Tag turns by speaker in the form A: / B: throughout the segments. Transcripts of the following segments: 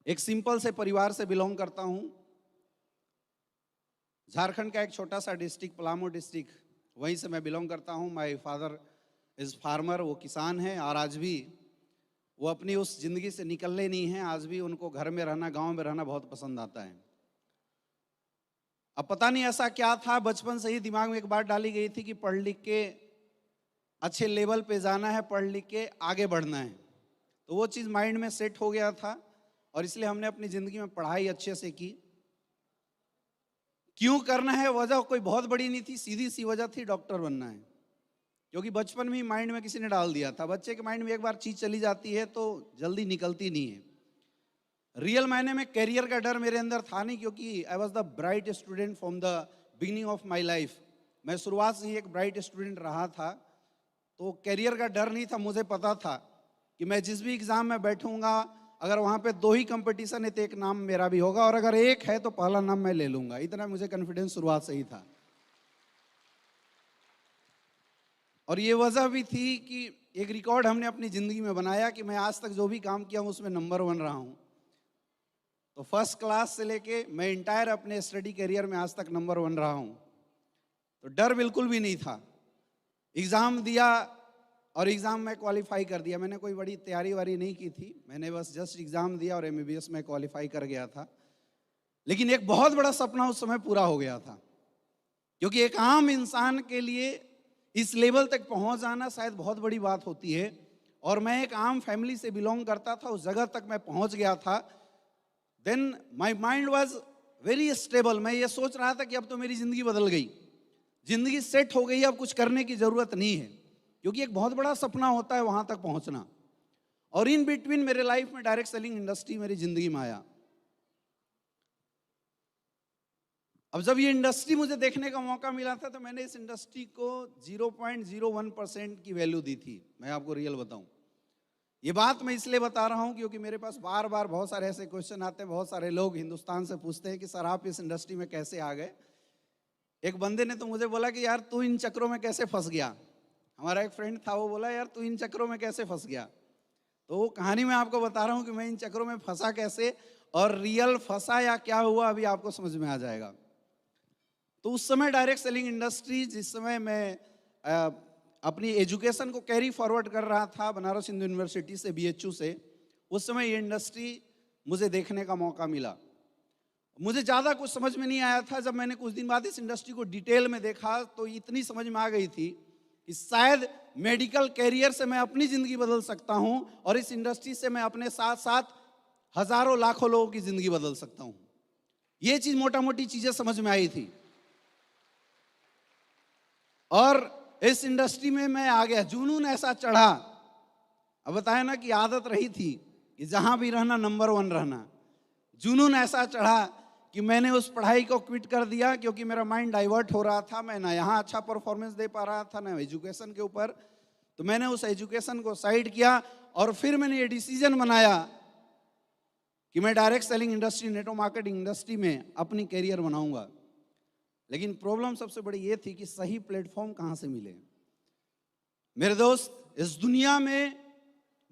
A: एक सिंपल से परिवार से बिलोंग करता हूँ। झारखंड का एक छोटा सा डिस्ट्रिक्ट पलामू डिस्ट्रिक्ट, वहीं से मैं बिलोंग करता हूँ। माय फादर इज़ फार्मर, वो किसान हैं और आज भी वो अपनी उस ज़िंदगी से निकलने नहीं हैं। आज भी उनको घर में रहना, गांव में रहना बहुत पसंद आता है। अब पता नहीं ऐसा क्या था, बचपन से ही दिमाग में एक बात डाली गई थी कि पढ़ लिख के अच्छे लेवल पे जाना है, पढ़ लिख के आगे बढ़ना है। तो वो चीज़ माइंड में सेट हो गया था और इसलिए हमने अपनी ज़िंदगी में पढ़ाई अच्छे से की। क्यों करना है, वजह कोई बहुत बड़ी नहीं थी, सीधी सी वजह थी डॉक्टर बनना है। क्योंकि बचपन में ही माइंड में किसी ने डाल दिया था। बच्चे के माइंड में एक बार चीज़ चली जाती है तो जल्दी निकलती नहीं है। रियल मायने में करियर का डर मेरे अंदर था नहीं, क्योंकि I was the bright student from the beginning of my life. मैं शुरुआत से ही एक ब्राइट स्टूडेंट रहा था, तो करियर का डर नहीं था। मुझे पता था कि मैं जिस भी एग्ज़ाम में बैठूंगा, अगर वहाँ पे 2 ही कंपटीशन है तो एक नाम मेरा भी होगा, और अगर एक है तो पहला नाम मैं ले लूँगा। इतना मुझे कॉन्फिडेंस शुरुआत से ही था। और ये वजह भी थी कि एक रिकॉर्ड हमने अपनी ज़िंदगी में बनाया कि मैं आज तक जो भी काम किया हूँ उसमें नंबर 1 रहा हूँ। तो फर्स्ट क्लास से लेके मैं इंटायर अपने स्टडी करियर में आज तक नंबर 1 रहा हूँ। तो डर बिल्कुल भी नहीं था। एग्ज़ाम दिया और एग्ज़ाम में क्वालिफाई कर दिया। मैंने कोई बड़ी तैयारी वारी नहीं की थी, मैंने बस जस्ट एग्ज़ाम दिया और MBBS में क्वालिफाई कर गया था। लेकिन एक बहुत बड़ा सपना उस समय पूरा हो गया था, क्योंकि एक आम इंसान के लिए इस लेवल तक पहुंच जाना शायद बहुत बड़ी बात होती है। और मैं एक आम फैमिली से बिलोंग करता था, उस जगह तक मैं पहुंच गया था। Then my mind was very stable. मैं ये सोच रहा था कि अब तो मेरी ज़िंदगी बदल गई, ज़िंदगी सेट हो गई, अब कुछ करने की ज़रूरत नहीं है, क्योंकि एक बहुत बड़ा सपना होता है वहाँ तक पहुँचना। और इन बिटवीन मेरे लाइफ में डायरेक्ट सेलिंग इंडस्ट्री मेरी ज़िंदगी में आया। अब जब ये इंडस्ट्री मुझे देखने का मौका मिला था तो मैंने इस इंडस्ट्री को 0.01% की वैल्यू दी थी। मैं आपको रियल बताऊं, ये बात मैं इसलिए बता रहा हूं क्योंकि मेरे पास बार बार बहुत सारे ऐसे क्वेश्चन आते हैं। बहुत सारे लोग हिंदुस्तान से पूछते हैं कि सर आप इस इंडस्ट्री में कैसे आ गए। एक बंदे ने तो मुझे बोला कि यार तू इन चक्रों में कैसे फंस गया। हमारा एक फ्रेंड था, वो बोला यार तू इन चक्रों में कैसे फंस गया। तो वो कहानी मैं आपको बता रहा हूँ कि मैं इन चक्रों में फंसा कैसे, और रियल फंसा या क्या हुआ अभी आपको समझ में आ जाएगा। तो उस समय डायरेक्ट सेलिंग इंडस्ट्री, जिस समय मैं अपनी एजुकेशन को कैरी फॉरवर्ड कर रहा था बनारस हिंदू यूनिवर्सिटी से, BHU से, उस समय ये इंडस्ट्री मुझे देखने का मौका मिला। मुझे ज़्यादा कुछ समझ में नहीं आया था। जब मैंने कुछ दिन बाद इस इंडस्ट्री को डिटेल में देखा तो इतनी समझ में आ गई थी कि शायद मेडिकल कैरियर से मैं अपनी ज़िंदगी बदल सकता हूँ, और इस इंडस्ट्री से मैं अपने साथ साथ हज़ारों लाखों लोगों की ज़िंदगी बदल सकता हूँ। ये चीज़ मोटा मोटी चीज़ें समझ में आई थी, और इस इंडस्ट्री में मैं आ गया। जुनून ऐसा चढ़ा, अब बताया ना कि आदत रही थी कि जहां भी रहना नंबर 1 रहना। जुनून ऐसा चढ़ा कि मैंने उस पढ़ाई को क्विट कर दिया, क्योंकि मेरा माइंड डाइवर्ट हो रहा था। मैं ना यहाँ अच्छा परफॉर्मेंस दे पा रहा था, ना एजुकेशन के ऊपर। तो मैंने उस एजुकेशन को साइड किया और फिर मैंने ये डिसीजन बनाया कि मैं direct selling industry, network marketing industry में अपनी कैरियर बनाऊंगा। लेकिन प्रॉब्लम सबसे बड़ी ये थी कि सही प्लेटफॉर्म कहाँ से मिले। मेरे दोस्त, इस दुनिया में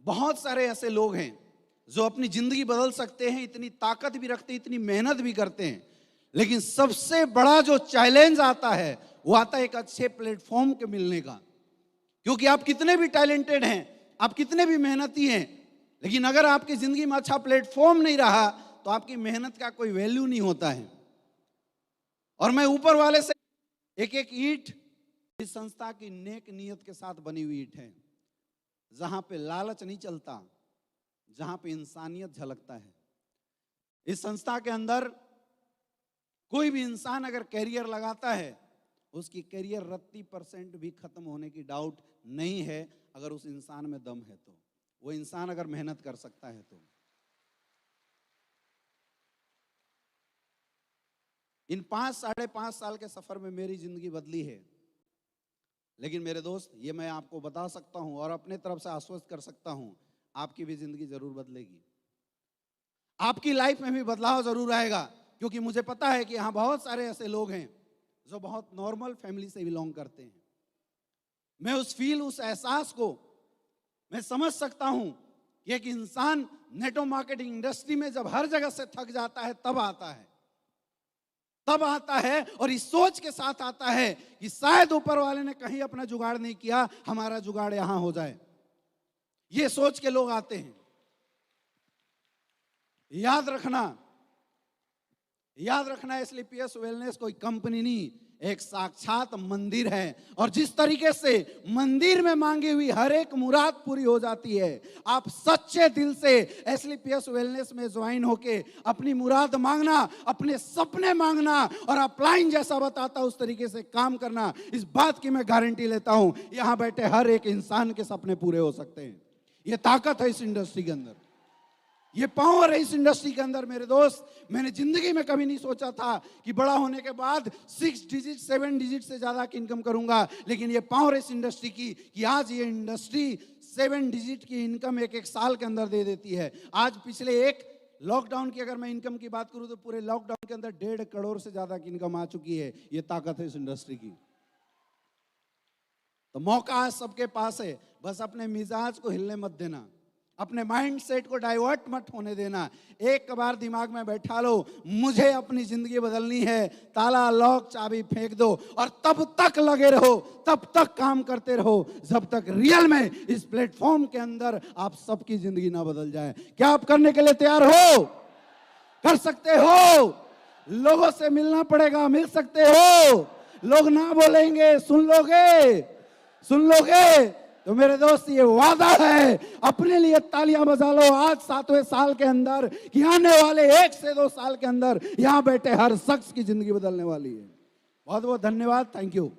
A: बहुत सारे ऐसे लोग हैं जो अपनी जिंदगी बदल सकते हैं, इतनी ताकत भी रखते हैं, इतनी मेहनत भी करते हैं, लेकिन सबसे बड़ा जो चैलेंज आता है वो आता है एक अच्छे प्लेटफॉर्म के मिलने का। क्योंकि आप कितने भी टैलेंटेड हैं, आप कितने भी मेहनती हैं, लेकिन अगर आपकी जिंदगी में अच्छा प्लेटफॉर्म नहीं रहा तो आपकी मेहनत का कोई वैल्यू नहीं होता है। और मैं ऊपर वाले से एक एक ईंट इस संस्था की नेक नियत के साथ बनी हुई ईंट है, जहां पे लालच नहीं चलता, जहां पे इंसानियत झलकता है। इस संस्था के अंदर कोई भी इंसान अगर कैरियर लगाता है, उसकी कैरियर 30% भी खत्म होने की डाउट नहीं है, अगर उस इंसान में दम है तो। वो इंसान अगर मेहनत कर सकता है तो। इन 5-5.5 साल के सफर में मेरी जिंदगी बदली है। लेकिन मेरे दोस्त, ये मैं आपको बता सकता हूं और अपने तरफ से आश्वस्त कर सकता हूं, आपकी भी जिंदगी जरूर बदलेगी। आपकी लाइफ में भी बदलाव जरूर आएगा, क्योंकि मुझे पता है कि यहां बहुत सारे ऐसे लोग हैं जो बहुत नॉर्मल फैमिली से बिलोंग करते हैं। मैं उस एहसास को मैं समझ सकता हूं एक इंसान नेटवर्क मार्केटिंग इंडस्ट्री में जब हर जगह से थक जाता है तब आता है और इस सोच के साथ आता है कि शायद ऊपर वाले ने कहीं अपना जुगाड़ नहीं किया, हमारा जुगाड़ यहां हो जाए। ये सोच के लोग आते हैं। याद रखना एसलीपीएस वेलनेस कोई कंपनी नहीं, एक साक्षात मंदिर है। और जिस तरीके से मंदिर में मांगी हुई हर एक मुराद पूरी हो जाती है, आप सच्चे दिल से एसलीपीएस वेलनेस में ज्वाइन होके अपनी मुराद मांगना, अपने सपने मांगना और अपलाइन जैसा बताता उस तरीके से काम करना, इस बात की मैं गारंटी लेता हूं यहां बैठे हर एक इंसान के सपने पूरे हो सकते हैं। ये ताकत है इस इंडस्ट्री के अंदर, ये पावर है इस इंडस्ट्री के अंदर। मेरे दोस्त, मैंने जिंदगी में कभी नहीं सोचा था कि बड़ा होने के बाद 6 डिजिट 7 डिजिट से ज्यादा की इनकम करूंगा, लेकिन ये पावर है इस इंडस्ट्री की कि आज ये इंडस्ट्री 7 डिजिट की इनकम एक साल के अंदर दे देती है। आज पिछले एक लॉकडाउन की अगर मैं इनकम की बात करूं तो पूरे लॉकडाउन के अंदर 1.5 करोड़ से ज्यादा की इनकम आ चुकी है। ये ताकत है इस इंडस्ट्री की। तो मौका आज सबके पास है, बस अपने मिजाज को हिलने मत देना, अपने माइंड सेट को डाइवर्ट मत होने देना। एक बार दिमाग में बैठा लो, मुझे अपनी जिंदगी बदलनी है, ताला लॉक चाबी फेंक दो और तब तक लगे रहो, तब तक काम करते रहो जब तक रियल में इस प्लेटफॉर्म के अंदर आप सबकी जिंदगी ना बदल जाए। क्या आप करने के लिए तैयार हो? कर सकते हो? लोगों से मिलना पड़ेगा, मिल सकते हो? लोग ना बोलेंगे, सुन लोगे। तो मेरे दोस्त, ये वादा है, अपने लिए तालियां बजा लो आज 7वें साल के अंदर कि आने वाले 1 से 2 साल के अंदर यहां बैठे हर शख्स की जिंदगी बदलने वाली है। बहुत बहुत धन्यवाद। Thank you.